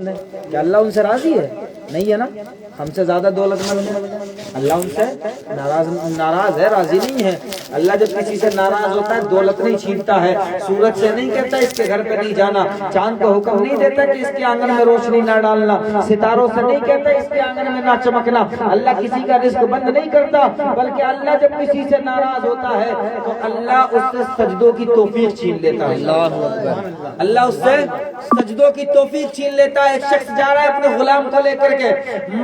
نے، کہ اللہ ان سے راضی ہے؟ نہیں ہے نا، ہم سے زیادہ دولت مند ہے، اللہ ان سے ناراض ہے، راضی نہیں ہے۔ اللہ جب کسی سے ناراض ہوتا ہے دولت نہیں چھینتا ہے، سورج سے نہیں کہتا اس کے گھر پہ نہیں جانا، چاند کو حکم نہیں دیتا کہ اس کے آنگن میں روشنی نہ ڈالنا، ستاروں سے نہیں کہتا اس کے آنگن میں نہ چمکنا۔ اللہ کسی کا رزق بند نہیں کرتا، بلکہ اللہ جب کسی سے ناراض ہوتا ہے تو اللہ اس سے سجدوں کی توفیق چھین لیتا ہے۔ اللہ اس سے سجدوں کی توفیق چھین لیتا ہے۔ ایک شخص جا رہا ہے اپنے غلام کو لے کر کے،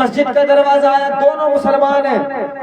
مسجد کا دروازہ آیا، دونوں مسلمان ہیں،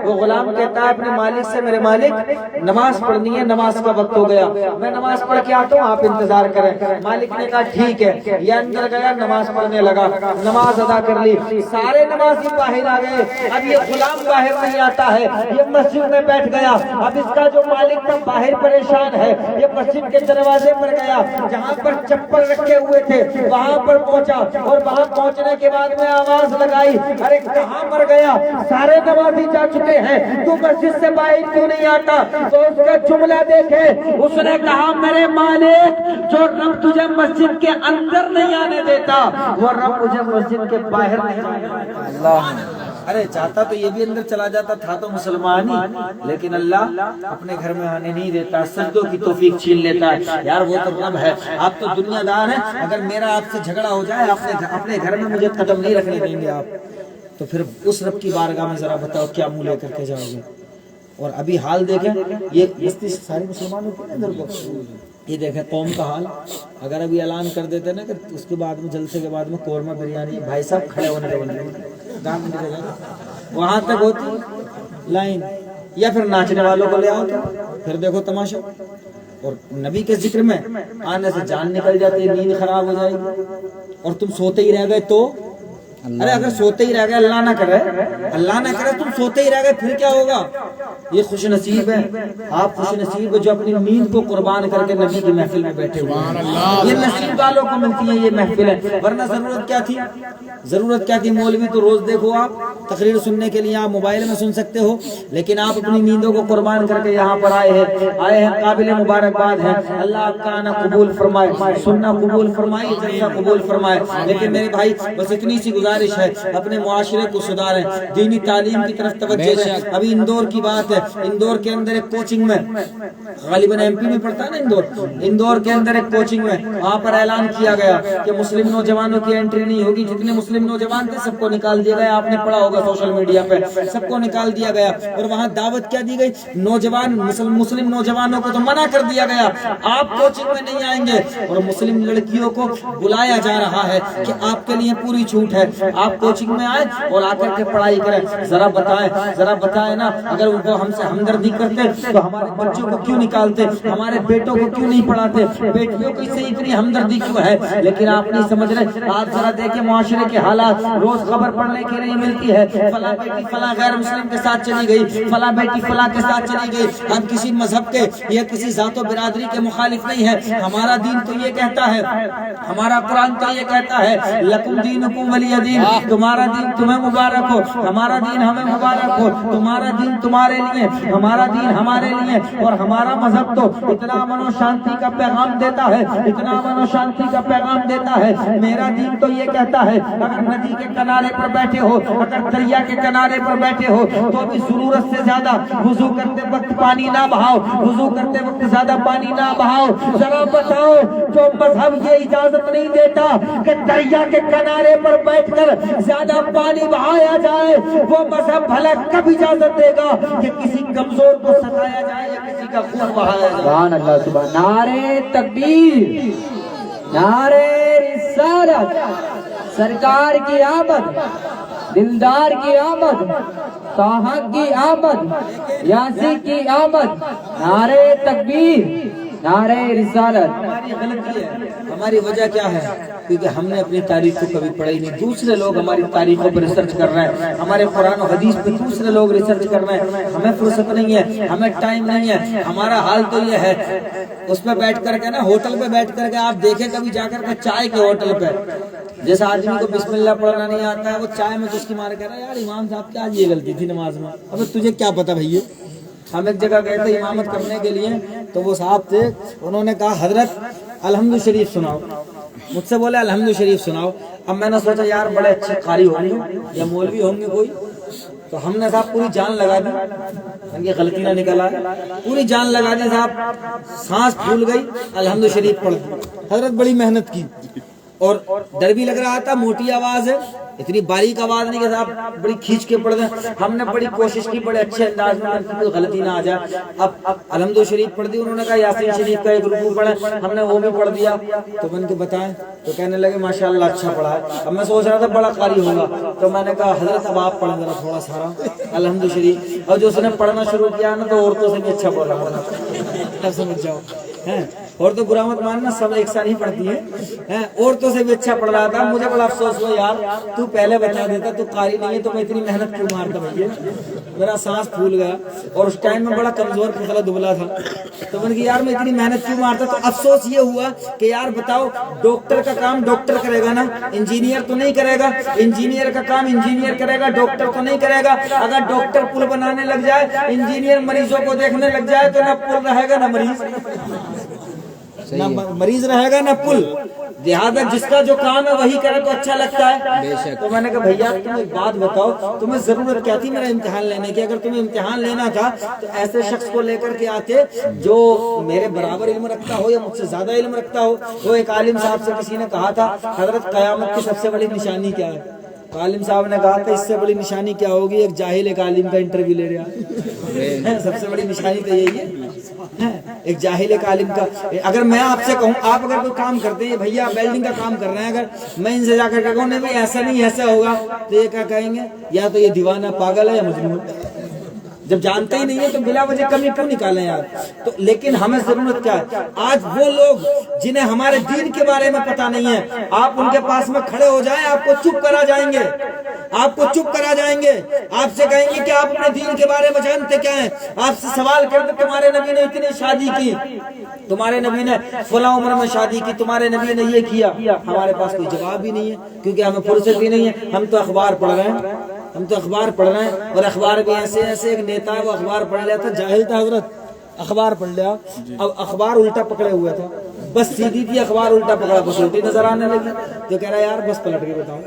وہ غلام کہتا ہے اپنے مالک سے، میرے مالک نماز پڑھنی ہے، نماز کا وقت ہو گیا، میں نماز پڑھ کے آتا ہوں، آپ انتظار کریں۔ مالک نے کہا ٹھیک ہے، یہ اندر گیا، نماز پڑھنے لگا، نماز ادا کر لی، سارے نمازی باہر آ گئے، اب یہ غلام باہر نہیں آتا ہے، یہ مسجد میں بیٹھ گیا۔ اب اس کا جو مالک تھا باہر پریشان ہے، یہ مسجد کے دروازے پر گیا، جہاں پر چپل رکھے ہوئے تھے وہاں پر پہنچا، اور وہاں پہنچنے کے بعد میں آواز لگائی، ارے کہاں پر گیا؟ سارے نمازی جا چکے ہیں، تو مسجد سے باہر کیوں نہیں آتا؟ تو اس کا جملہ دیکھے، اس نے کہا میرے مالک، جو رب تجھے مسجد کے اندر نہیں آنے دیتا وہ رب مجھے مسجد کے باہر نہیں آنے دیتا۔ اللہ، ارے چاہتا تو یہ بھی اندر چلا جاتا، تھا تو مسلمان ہی، لیکن اللہ اپنے گھر میں آنے نہیں دیتا، سجدوں کی توفیق چھین لیتا ہے۔ یار وہ تو رب ہے، آپ تو دنیا دار ہیں، اگر میرا آپ سے جھگڑا ہو جائے، اپنے گھر میں مجھے قدم نہیں رکھنے دیں گے آپ، تو پھر اس رب کی بارگاہ میں ذرا بتاؤ کیا منہ لے کر کے جاؤ گے؟ اور ابھی حال دیکھیں، یہ بستی سارے مسلمانوں کی ادھر کو، یہ دیکھیں قوم کا حال، اگر ابھی اعلان کر دیتے نا کہ اس کے بعد میں جلسے کے بعد میں قورمہ بریانی، بھائی صاحب کھڑے ہونے لگے، وہاں تک ہوتی لائن، یا پھر ناچنے والوں کو لے آؤ، پھر دیکھو تماشا۔ اور نبی کے ذکر میں آنے سے جان نکل جاتی ہے، نیند خراب ہو جائے گی، اور تم سوتے ہی رہ گئے تو، ارے اگر سوتے ہی رہ گئے، اللہ نہ کرے، اللہ نہ کرے تم سوتے ہی رہ گئے، پھر کیا ہوگا؟ یہ خوش نصیب ہے، آپ خوش نصیب ہو جو اپنی نیند کو قربان کر کے نبی کی محفل میں بیٹھے ہوئے ہیں، یہ نصیب والوں کو ملتی ہے یہ محفل ہے، ورنہ ضرورت کیا تھی؟ ضرورت کیا تھی؟ مولوی تو روز دیکھو آپ تقریر سننے کے لیے آپ موبائل میں سن سکتے ہو، لیکن آپ اپنی نیندوں کو قربان کر کے یہاں پر آئے ہیں، قابل مبارکباد ہیں، اللہ آپ کا آنا قبول فرمائے، سننا قبول فرمائے، جلسہ قبول فرمائے۔ لیکن میرے بھائی بس اتنی سی گزارش ہے، اپنے معاشرے کو سدھاریں، دینی تعلیم کی طرف توجہ دیں۔ ابھی اندور کی بات ہے، اندور کے اندر ایک کوچنگ میں، غالباً ایم پی میں پڑتا ہے نا اندور کے اندر ایک کوچنگ میں، وہاں پر اعلان کیا گیا کہ مسلم نوجوانوں کی انٹری نہیں ہوگی، جتنے مسلم نوجوان تھے سب کو نکال دیا گیا، آپ نے پڑھا ہوگا سوشل میڈیا پہ، سب کو نکال دیا گیا، اور وہاں دعوت کیا دی گئی؟ نوجوان مسلم نوجوانوں کو تو منع کر دیا گیا، آپ کوچنگ میں نہیں آئیں گے، اور مسلم لڑکیوں کو بلایا جا رہا ہے کہ آپ کے لیے پوری چھوٹ ہے، آپ کوچنگ میں آئیں اور آ کر کے پڑھائی کریں۔ ذرا بتائیں نا، اگر وہ ہم سے ہمدردی کرتے تو ہمارے بچوں کو کیوں نکالتے، ہمارے بیٹوں کو کیوں نہیں پڑھاتے، بیٹیوں کو اس سے اتنی ہمدردی کیوں ہے؟ لیکن آپ نہیں سمجھ رہے۔ آپ ذرا دیکھیں معاشرے کے حالات، روز خبر پڑھنے کے لیے ملتی ہے، فلاں بیٹی فلاں غیر مسلم کے ساتھ چلی گئی، فلاں بیٹی فلاں کے ساتھ چلی گئی۔ ہم کسی مذہب کے یا کسی ذات و برادری کے مخالف نہیں ہے، ہمارا دین تو یہ کہتا ہے، ہمارا قرآن تو یہ کہتا ہے، لکم دینکم ولی دین، تمہارا دین تمہیں مبارک ہو، ہمارا دین ہمیں مبارک ہو، تمہارا دین تمہارے لیے، ہمارا دین ہمارے لیے، اور ہمارا مذہب تو اتنا امن و شانتی کا پیغام دیتا ہے، اتنا امن و شانتی کا پیغام دیتا ہے۔ میرا دین تو یہ کہتا ہے، اگر ندی کے کنارے پر بیٹھے ہو، اگر دریا کے کنارے پر بیٹھے ہو تو بھی ضرورت سے زیادہ وضو کرتے وقت پانی نہ بہاؤ، وضو کرتے وقت زیادہ پانی نہ بہاؤ۔ ذرا بتاؤ، جو مذہب یہ اجازت نہیں دیتا کہ دریا کے کنارے پر بیٹھ کر زیادہ پانی بہایا جائے، وہ مذہب بھلا کب اجازت دے گا کہ کسی کمزور کو ستایا جائے یا کسی کا خون بہایا جائے؟ سبحان اللہ، سبحان۔ نعرے تکبیر، نعرے رسالت، سرکار کی آمد، دلدار کی آمد، طٰہٰ کی آمد، یاسین کی آمد، نعرے تکبیر، نعرے رسالت۔ ہماری غلطی ہے، ہماری وجہ کیا ہے؟ کیونکہ ہم نے اپنی تاریخ کو کبھی پڑھی نہیں، دوسرے لوگ ہماری تاریخوں پر ریسرچ کر رہے ہیں، ہمارے قرآن و حدیث پہ دوسرے لوگ ریسرچ کر رہے ہیں، ہمیں فرصت نہیں ہے، ہمیں ٹائم نہیں ہے۔ ہمارا حال تو یہ ہے، اس پہ بیٹھ کر کے نا، ہوٹل پہ بیٹھ کر کے آپ دیکھیں کبھی جا کر کے چائے کے ہوٹل پہ، جیسا آدمی کو بسم اللہ پڑھنا نہیں آتا ہے، وہ چائے میں چسکی مار کہہ رہا ہے یار امام صاحب کی آج یہ غلطی تھی نماز میں، اب تجھے کیا پتا بھائی۔ ہم ایک جگہ گئے تھے امامت کرنے کے لیے، تو وہ صاحب تھے، انہوں نے کہا حضرت الحمد شریف سناؤ، مجھ سے بولے الحمد شریف سناؤ. اب میں نے سوچا یار بڑے اچھے قاری ہوں گے یا مولوی ہوں گے کوئی, تو ہم نے صاحب پوری جان لگا دی, ان کی غلطی نہ نکلا, پوری جان لگا دی صاحب, سانس پھول گئی, الحمد شریف پڑھ دی. حضرت بڑی محنت کی اور ڈر بھی لگ رہا تھا, موٹی آواز ہے, اتنی باریک آواز نہیں کہ صاحب بڑی کھینچ کے پڑھ دیں. ہم نے بڑی کوشش کی بڑے اچھے انداز میں کوئی غلطی نہ آ جائے. اب الحمد شریف پڑھ دی, انہوں نے کہا یاسین شریف کا ایک رکوع پڑھیں, ہم نے وہ بھی پڑھ دیا. تو میں ان کو بتائیں تو کہنے لگے ماشاءاللہ اچھا پڑھا ہے. اب میں سوچ رہا تھا بڑا قاری ہوگا, تو میں نے کہا حضرت اب آپ پڑھیں ذرا تھوڑا سارا الحمد شریف. اور جو اس نے پڑھنا شروع کیا نا تو عورتوں سے بھی اچھا پڑھ رہا تھا, سمجھ جاؤ. اور تو برا مت ماننا, سب ایک ساتھ ہی پڑھتی ہیں, عورتوں سے بھی اچھا پڑھ رہا تھا. مجھے بڑا افسوس ہوا یار تو پہلے بتا دیتا, تو قاری نہیں ہے تو میں اتنی محنت کیوں مارتا بھیا. میرا سانس پھول گیا اور اس ٹائم میں بڑا کمزور پتلا دبلا تھا, تو میں نے کہا یار میں اتنی محنت کیوں مارتا. تو افسوس یہ ہوا کہ یار بتاؤ ڈاکٹر کا کام ڈاکٹر کرے گا نا, انجینئر تو نہیں کرے گا. انجینئر کا کام انجینئر کرے گا, ڈاکٹر تو نہیں کرے گا. اگر ڈاکٹر پل بنانے لگ جائے, انجینئر مریضوں کو دیکھنے لگ جائے, تو نہ پل رہے گا نہ مریض, نہ مریض رہے گا نہ پل. لہٰذا جس کا جو کام ہے وہی کرے تو اچھا لگتا ہے. تو میں نے کہا بھیا تم ایک بات بتاؤ, تمہیں ضرورت کیا تھی میرا امتحان لینے کی؟ اگر تمہیں امتحان لینا تھا تو ایسے شخص کو لے کر کے آتے جو میرے برابر علم رکھتا ہو یا مجھ سے زیادہ علم رکھتا ہو. تو ایک عالم صاحب سے کسی نے کہا تھا حضرت قیامت کی سب سے بڑی نشانی کیا ہے؟ عالم صاحب نے کہا تھا اس سے بڑی نشانی کیا ہوگی, ایک جاہل ایک عالم کا انٹرویو لے رہا. سب سے بڑی نشانی تو یہی ہے, ایک جاہل ایک عالم کا. اگر میں آپ سے کہوں, آپ اگر کوئی کام کرتے ہیں بھیا ویلڈنگ کا کام کر رہے ہیں, اگر میں ان سے جا کر کہوں نہیں بھائی ایسا نہیں ایسا ہوگا, تو یہ کیا کہیں گے, یا تو یہ دیوانہ پاگل ہے یا مجنون. جب جانتے ہی نہیں ہے تو بلا وجہ کمی کیوں نکالیں یار. تو لیکن ہمیں ضرورت کیا ہے, آج وہ لوگ جنہیں ہمارے دین کے بارے میں پتہ نہیں ہے, آپ ان کے پاس میں کھڑے ہو جائیں, آپ کو چپ کرا جائیں گے, آپ کو چپ کرا جائیں گے. آپ سے کہیں گے کہ آپ اپنے دین کے بارے میں جانتے کیا ہیں. آپ سے سوال کر دیں تمہارے نبی نے اتنی شادی کی, تمہارے نبی نے فلاں عمر میں شادی کی, تمہارے نبی نے یہ کیا, ہمارے پاس کوئی جواب بھی نہیں ہے, کیونکہ ہمیں فرصت بھی نہیں ہے. ہم تو اخبار پڑھ رہے ہیں, ہم تو اخبار پڑھ رہے ہیں, اور اخبار بھی ایسے ایسے. ایک نیتا ہے وہ اخبار پڑھ لیا تھا, جاہل تھا حضرت, اخبار پڑھ لیا, اب اخبار الٹا پکڑے ہوئے تھا, بس سیدھی تھی اخبار الٹا پکڑا, بس الٹی نظر آنے لگی. تو کہہ رہا یار بس پلٹ گئی, بتاؤ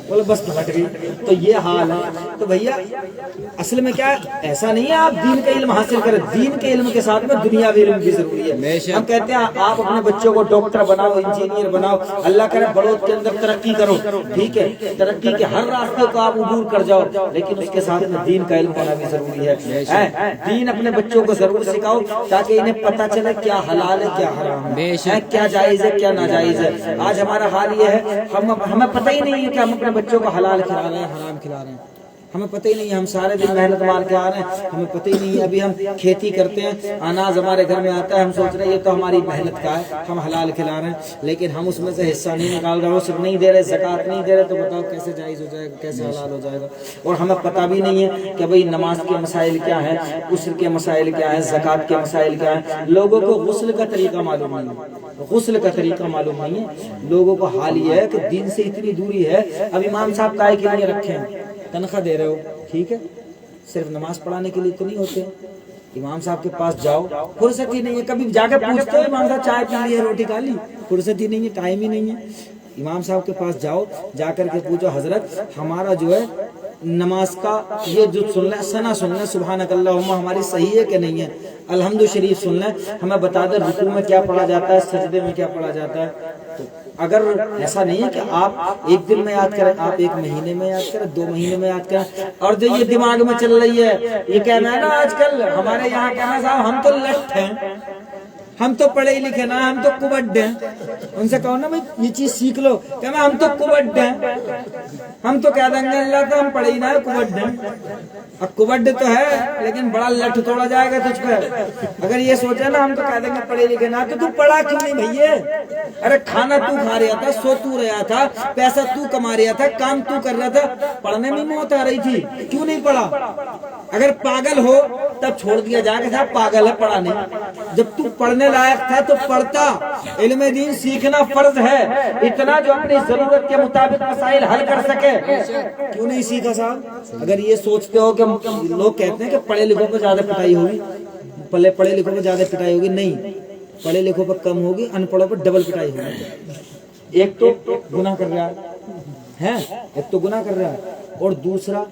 بولے بس پلٹ گئی. تو یہ حال ہے. تو بھیا اصل میں کیا ہے, ایسا نہیں ہے آپ دین کا علم حاصل کریں, دین کے علم کے ساتھ میں دنیاوی علم بھی ضروری ہے. ہم کہتے ہیں آپ اپنے بچوں کو ڈاکٹر بناؤ, انجینئر بناؤ, اللہ کرے بڑوت کے اندر ترقی کرو, ٹھیک ہے, ترقی کے ہر راستے کو آپ عبور کر جاؤ, لیکن اس کے ساتھ میں دین کا علم ہونا بھی ضروری ہے. دین اپنے بچوں کو ضرور سکھاؤ تاکہ انہیں پتہ چلے کیا حلال ہے کیا حرام ہے, کیا جائز ہے کیا ناجائز ہے. آج ہمارا حال یہ ہے, ہمیں پتہ ہی نہیں ہے کہ ہم اپنے بچوں کو حلال کھلا رہے ہیں حرام کھلا رہے ہیں. ہمیں پتہ ہی نہیں ہے, ہم سارے دن محنت مار کے آ رہے ہیں, ہمیں پتہ ہی نہیں ہے. ابھی ہم کھیتی کرتے ہیں, اناج ہمارے گھر میں آتا ہے, ہم سوچ رہے ہیں یہ تو ہماری محنت کا ہے, ہم حلال کھلا رہے ہیں, لیکن ہم اس میں سے حصہ نہیں نکال رہے, صرف نہیں دے رہے, زکوٰۃ نہیں دے رہے. تو بتاؤ کیسے جائز ہو جائے گا, کیسے حلال ہو جائے گا. اور ہمیں پتہ بھی نہیں ہے کہ بھئی نماز کے مسائل کیا ہیں, غسل کے مسائل کیا ہیں, زکوٰۃ کے مسائل کیا ہیں. لوگوں کو غسل کا طریقہ معلوم نہیں ہے, غسل کا طریقہ معلوم نہیں ہے. لوگوں کو حال یہ ہے کہ دین سے اتنی دوری ہے. اب امام صاحب کائے کے لیے رکھے ہیں, تنخواہ دے رہے ہو, ٹھیک ہے, صرف نماز پڑھانے کے لیے تو نہیں ہوتے. امام صاحب کے پاس جاؤ, فرصت ہی نہیں ہے. کبھی جا کے پوچھتے ہو امام صاحب چائے پی لی ہے, روٹی کھا لی, فرصت ہی نہیں ہے, ٹائم ہی نہیں ہے. امام صاحب کے پاس جاؤ, جا کر کے پوچھو حضرت ہمارا جو ہے نماز کا یہ جو سن لیں, ثنا سن لیں, سبحانک اللہم ہماری صحیح ہے کہ نہیں ہے, الحمد شریف سن لیں, ہمیں بتا دیں رکوع میں کیا پڑھا جاتا ہے, سجدے میں کیا پڑھا جاتا ہے. تو اگر ایسا نہیں ہے کہ آپ ایک دن میں یاد کریں, آپ ایک مہینے میں یاد کریں, 2 مہینے میں یاد کریں. اور جو یہ دماغ میں چل رہی ہے, یہ کہنا ہے نا آج کل ہمارے یہاں کہنا صاحب ہم تو لٹ ہیں, ہم تو پڑھے ہی لکھے نا, ہم تو کبڈ ہیں. ان سے کہو نا بھائی یہ چیز سیکھ لو, کہنا ہم تو کبڈ ہیں, ہم تو کہہ دیں گے اللہ تو ہم پڑھے ہی نہ کبڈ ہیں. اب کبڈ تو ہے لیکن بڑا لٹ توڑا جائے گا تجھ پہ. اگر یہ سوچے نا ہم تو کہہ دیں گے پڑھے لکھے نا, تو پڑھا کیوں نہیں بھئیے؟ ارے کھانا تو کھا رہا تھا, سو تو رہا تھا, پیسہ تو کما رہا تھا, کام تو کر رہا تھا, پڑھنے میں موت آ رہی تھی, کیوں نہیں پڑھا؟ اگر پاگل ہو تب چھوڑ دیا جائے کہ صاحب پاگل ہے پڑھا نہیں. جب تو پڑھنے لائق تھا تو پڑھتا. علم دین سیکھنا فرض ہے, اتنا جو اپنی ضرورت کے مطابق مسائل حل کر سکے. کیوں نہیں سیکھا صاحب؟ اگر یہ سوچتے ہو کہ لوگ کہتے ہیں کہ پڑھے لکھوں کو زیادہ پٹائی ہوگی, پڑھے لکھوں کو زیادہ پٹائی ہوگی, نہیں, پڑھے لکھوں پر کم ہوگی، ان پڑھوں پر ڈبل پٹائی ہوگی۔ ایک تو گناہ کر رہا ہے، ایک تو گناہ کر رہا ہے، اور دوسرا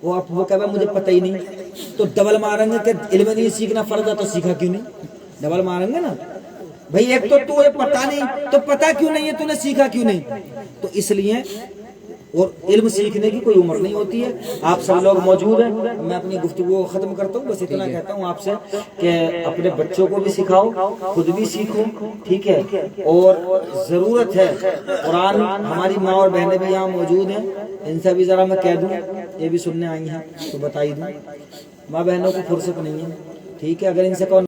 وہ کہے مجھے پتہ ہی نہیں، تو ڈبل ماریں گے کہ علم نہیں سیکھنا فرض ہے تو سیکھا کیوں نہیں؟ ڈبل ماریں گے نا بھائی، ایک تو پتہ نہیں تو پتہ کیوں نہیں ہے، تو نے سیکھا کیوں نہیں؟ تو اس لیے، اور علم سیکھنے کی کوئی عمر نہیں ہوتی ہے۔ آپ سب لوگ موجود ہیں، میں اپنی گفتگو ختم کرتا ہوں، بس اتنا کہتا ہوں آپ سے کہ اپنے بچوں کو بھی سکھاؤ، خود بھی سیکھو، ٹھیک ہے؟ اور ضرورت ہے، قرآن ہماری ماں اور بہنیں بھی یہاں موجود ہیں، ان سے بھی ذرا میں کہہ دوں، یہ بھی سننے آئی ہیں تو بتا ہی دوں، ماں بہنوں کو فرصت نہیں ہے، ٹھیک ہے؟ اگر ان سے کون